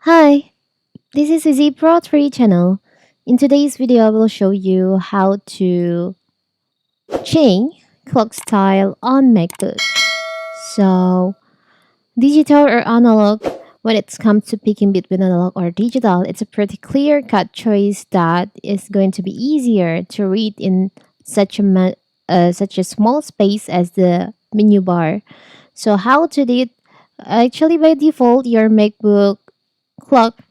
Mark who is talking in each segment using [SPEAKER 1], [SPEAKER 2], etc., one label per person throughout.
[SPEAKER 1] Hi, this is Izzy Pro 3 channel. In today's video, I will show you how to change clock style on MacBook. So, digital or analog, when it's come to picking between analog or digital, it's a pretty clear-cut choice that is going to be easier to read in such a small space as the menu bar. So, how to do it? Actually, by default, your MacBook clock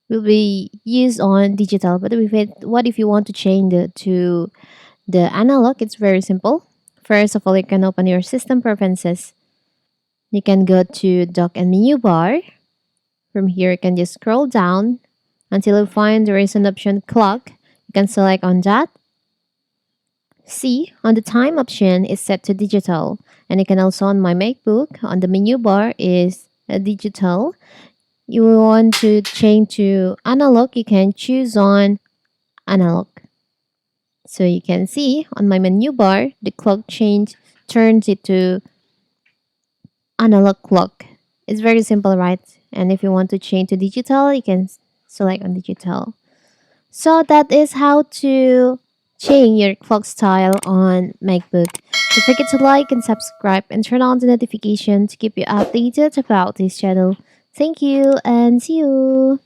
[SPEAKER 1] will be used on digital. But what if you want to change to the analog? It's very simple. First of all, you can open your system preferences. You can go to dock and menu bar. From here, you can just scroll down until you find there is an option clock. You can select on that. See, on the time option is set to digital. And you can also on my MacBook, on the menu bar is a digital. You want to change to analog, you can choose on analog. So you can see on my menu bar, the clock change turns it to analog clock. It's very simple, right? And if you want to change to digital, you can select on digital. So that is how to change your clock style on MacBook. Don't forget to like and subscribe and turn on the notification to keep you updated about this channel. Thank you and see you.